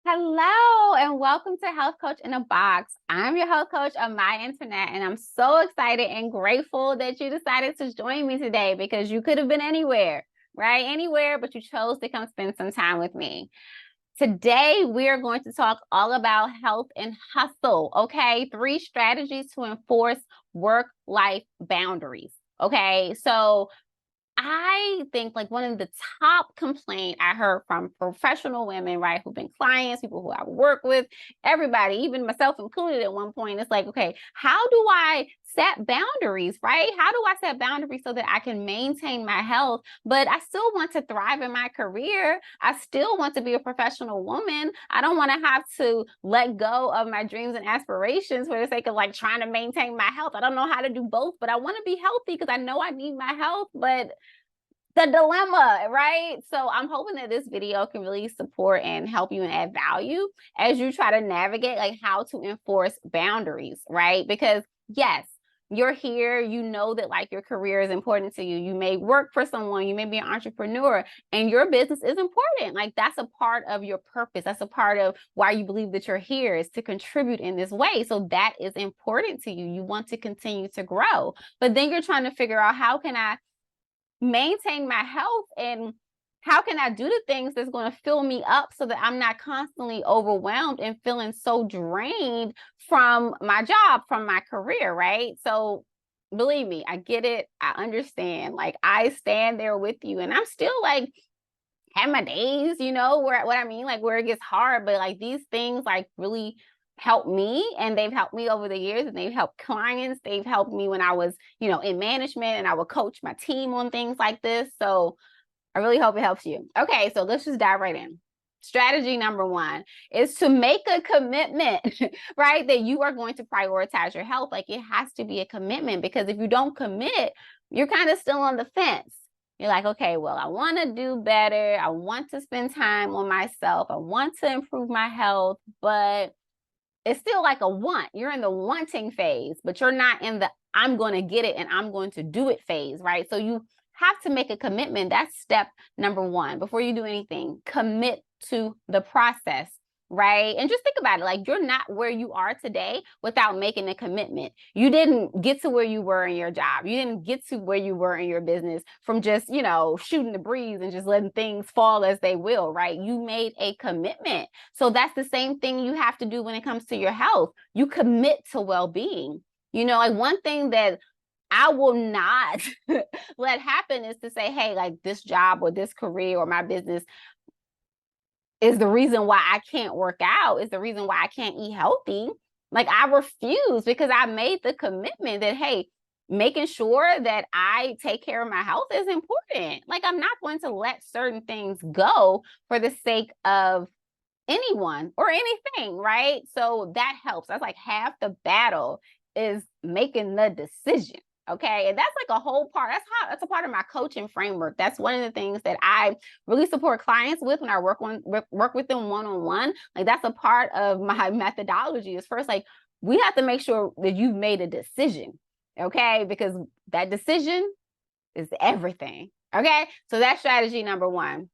Hello and welcome to Health Coach in a Box. I'm your health coach of my internet, and I'm so excited and grateful that you decided to join me today because you could have been anywhere, right? Anywhere, but you chose to come spend some time with me. Today, we are going to talk all about health and hustle, okay? 3 strategies to enforce work-life boundaries, okay? So I think like one of the top complaint I heard from professional women, right, who've been clients, people who I work with, everybody, even myself included at one point, it's like, okay, how do I set boundaries, right? How do I set boundaries so that I can maintain my health, but I still want to thrive in my career? I still want to be a professional woman. I don't want to have to let go of my dreams and aspirations for the sake of like trying to maintain my health. I don't know how to do both, but I want to be healthy because I know I need my health, but the dilemma, right? So I'm hoping that this video can really support and help you and add value as you try to navigate like how to enforce boundaries, right? Because yes, you're here, you know that like your career is important to you. You may work for someone, you may be an entrepreneur, and your business is important. Like that's a part of your purpose. That's a part of why you believe that you're here, is to contribute in this way. So that is important to you. You want to continue to grow. But then you're trying to figure out, how can I maintain my health, and how can I do the things that's going to fill me up so that I'm not constantly overwhelmed and feeling so drained from my job, from my career, right? So believe me, I get it. I understand. Like I stand there with you, and I'm still like have my days, where what I mean, like where it gets hard, but like these things like really help me, and they've helped me over the years, and they've helped clients. They've helped me when I was, in management, and I would coach my team on things like this. So I really hope it helps you. Okay, so let's just dive right in. Strategy number 1 is to make a commitment, right? That you are going to prioritize your health. Like it has to be a commitment, because if you don't commit, you're kind of still on the fence. You're like, okay, well, I want to do better. I want to spend time on myself. I want to improve my health, but it's still like a want. You're in the wanting phase, but you're not in the I'm going to get it and I'm going to do it phase, right? So you have to make a commitment. That's step number 1. Before you do anything, commit to the process, right? And just think about it. Like you're not where you are today without making a commitment. You didn't get to where you were in your job. You didn't get to where you were in your business from just, shooting the breeze and just letting things fall as they will, right? You made a commitment. So that's the same thing you have to do when it comes to your health. You commit to well-being. Like one thing that I will not let happen is to say, hey, like this job or this career or my business is the reason why I can't work out, is the reason why I can't eat healthy. Like I refuse, because I made the commitment that, hey, making sure that I take care of my health is important. Like I'm not going to let certain things go for the sake of anyone or anything, right? So that helps. That's like half the battle, is making the decision. Okay. And that's like a whole part. That's a part of my coaching framework. That's one of the things that I really support clients with when I work with them one-on-one. Like that's a part of my methodology, is first, like we have to make sure that you've made a decision. Okay. Because that decision is everything. Okay. So that's strategy number 1.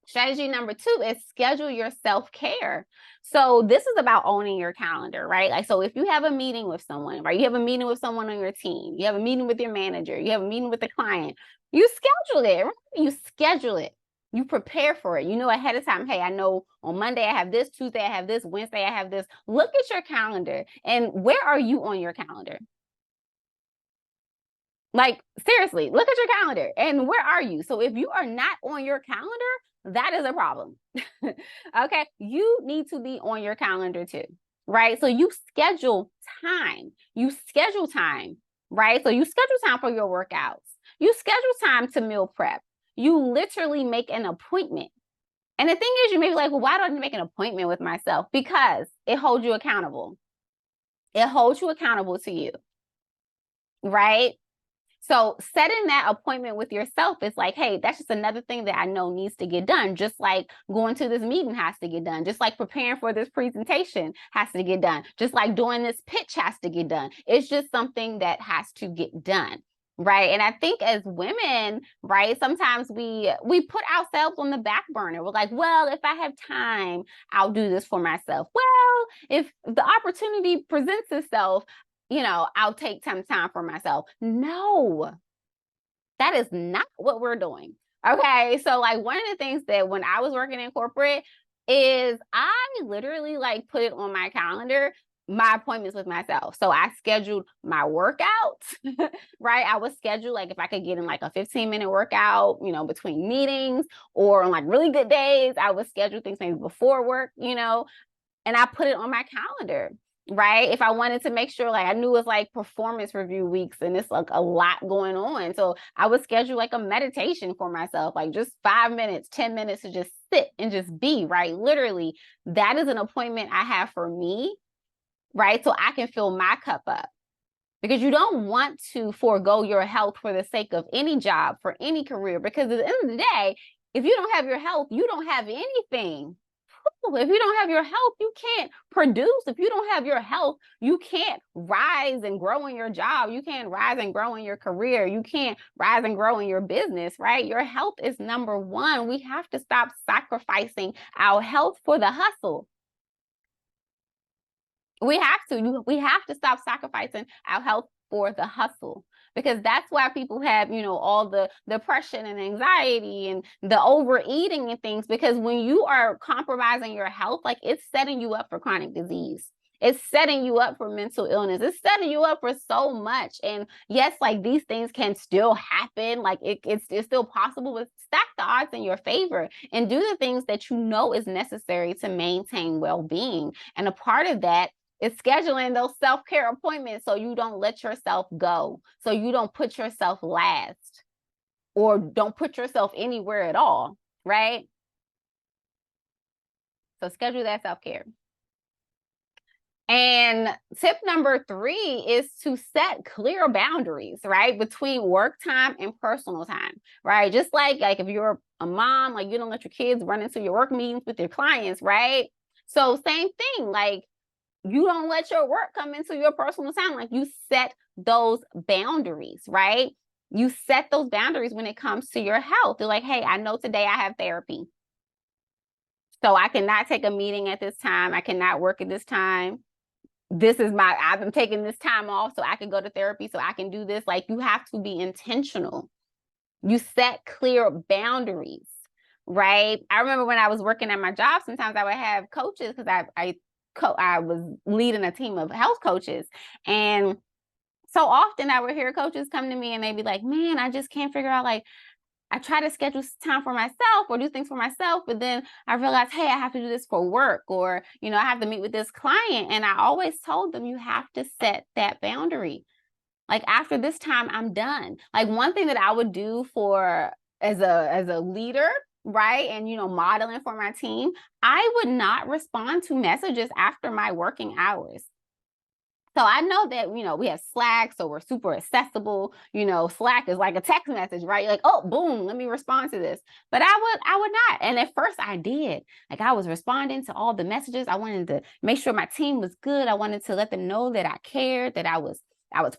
Strategy number 2 is schedule your self-care. So this is about owning your calendar, right? Like, so if you have a meeting with someone, right? You have a meeting with someone on your team, you have a meeting with your manager, you have a meeting with the client, you schedule it, right? You schedule it. You prepare for it. You know ahead of time, hey, I know on Monday I have this, Tuesday I have this, Wednesday I have this. Look at your calendar. And where are you on your calendar? Like, seriously, look at your calendar and where are you? So if you are not on your calendar, that is a problem. Okay. You need to be on your calendar too, right? So you schedule time. You schedule time, right? So you schedule time for your workouts. You schedule time to meal prep. You literally make an appointment. And the thing is, you may be like, well, why don't I make an appointment with myself? Because it holds you accountable. It holds you accountable to you, right? So setting that appointment with yourself is like, hey, that's just another thing that I know needs to get done. Just like going to this meeting has to get done. Just like preparing for this presentation has to get done. Just like doing this pitch has to get done. It's just something that has to get done. Right. And I think as women, right, sometimes we put ourselves on the back burner. We're like, well, if I have time, I'll do this for myself. Well, if the opportunity presents itself, I'll take some time for myself. No, that is not what we're doing. Okay. So like one of the things that when I was working in corporate is I literally like put it on my calendar, my appointments with myself. So I scheduled my workouts, right? I would schedule like if I could get in like a 15-minute workout, between meetings or on like really good days, I would schedule things maybe before work, and I put it on my calendar. Right. If I wanted to make sure, like I knew it was like performance review weeks and it's like a lot going on. So I would schedule like a meditation for myself, like just 5 minutes, 10 minutes to just sit and just be, right? Literally, that is an appointment I have for me, right? So I can fill my cup up because you don't want to forego your health for the sake of any job, for any career, because at the end of the day, if you don't have your health, you don't have anything. If you don't have your health, you can't produce. If you don't have your health, you can't rise and grow in your job. You can't rise and grow in your career. You can't rise and grow in your business, right? Your health is number one. We have to stop sacrificing our health for the hustle. We have to. We have to stop sacrificing our health for the hustle, because that's why people have, all the depression and anxiety and the overeating and things, because when you are compromising your health, like it's setting you up for chronic disease. It's setting you up for mental illness. It's setting you up for so much. And yes, like these things can still happen. Like it's still possible, but stack the odds in your favor and do the things that you know is necessary to maintain well-being. And a part of that is scheduling those self-care appointments so you don't let yourself go, so you don't put yourself last or don't put yourself anywhere at all, right? So schedule that self-care. And tip number 3 is to set clear boundaries, right, between work time and personal time, right? Just like if you're a mom, like you don't let your kids run into your work meetings with your clients, right? So same thing, like you don't let your work come into your personal time. Like you set those boundaries, right? You set those boundaries when it comes to your health. You're like, hey, I know today I have therapy. So I cannot take a meeting at this time. I cannot work at this time. I've been taking this time off so I can go to therapy, so I can do this. Like you have to be intentional. You set clear boundaries, right? I remember when I was working at my job, sometimes I would have coaches because I was leading a team of health coaches. And so often I would hear coaches come to me and they'd be like, man, I just can't figure out, like, I try to schedule time for myself or do things for myself, but then I realized, hey, I have to do this for work, or, I have to meet with this client. And I always told them, you have to set that boundary. Like after this time, I'm done. Like one thing that I would do for as a leader, right, and modeling for my team, I would not respond to messages after my working hours. So I know that, we have Slack, so we're super accessible. Slack is like a text message, right? You're like, oh, boom, let me respond to this. But I would not. And at first I did. Like I was responding to all the messages. I wanted to make sure my team was good. I wanted to let them know that I cared, that I was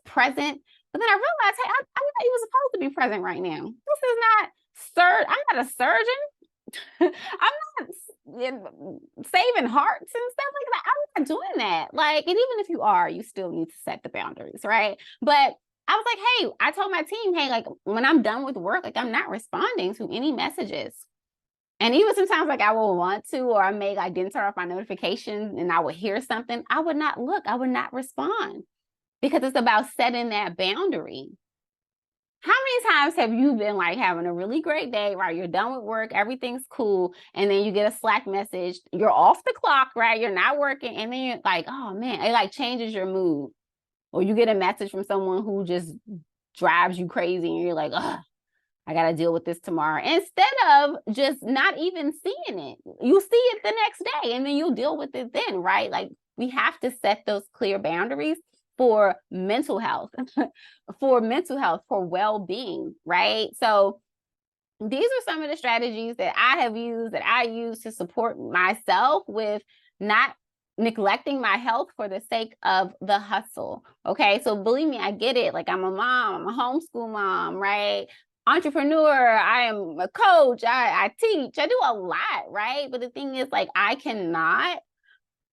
present. But then I realized, hey, I'm not even supposed to be present right now. This is not I'm not a surgeon. I'm not saving hearts and stuff like that. I'm not doing that. Like, and even if you are, you still need to set the boundaries, right? But I was like, hey, I told my team, hey, like when I'm done with work, like I'm not responding to any messages. And even sometimes like I will want to, or I may like didn't turn off my notifications and I would hear something, I would not look, I would not respond, because it's about setting that boundary. How many times have you been like having a really great day, right? You're done with work, everything's cool, and then you get a Slack message, you're off the clock, right? You're not working, and then you're like, oh man, it like changes your mood. Or you get a message from someone who just drives you crazy, and you're like, oh, I got to deal with this tomorrow. Instead of just not even seeing it, you see it the next day, and then you'll deal with it then, right? Like we have to set those clear boundaries for mental health, for well-being, right? So these are some of the strategies that I have used, that I use to support myself with not neglecting my health for the sake of the hustle. Okay. So believe me, I get it. Like I'm a mom, I'm a homeschool mom, right? Entrepreneur, I am a coach, I teach, I do a lot, right? But the thing is, like, I cannot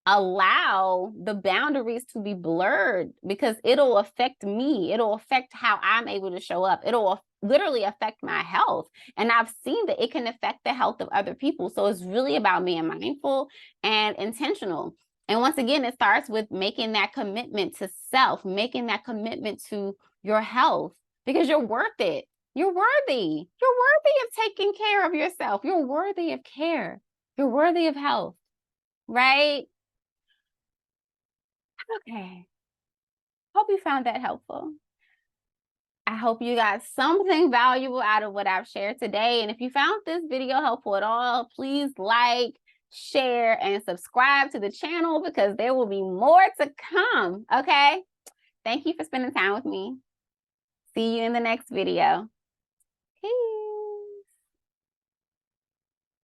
allow the boundaries to be blurred because it'll affect me. It'll affect how I'm able to show up. It'll literally affect my health. And I've seen that it can affect the health of other people. So it's really about being mindful and intentional. And once again, it starts with making that commitment to self, making that commitment to your health because you're worth it. You're worthy. You're worthy of taking care of yourself. You're worthy of care. You're worthy of health, right? Okay. Hope you found that helpful. I hope you got something valuable out of what I've shared today. And if you found this video helpful at all, please like, share, and subscribe to the channel because there will be more to come. Okay. Thank you for spending time with me. See you in the next video. Peace.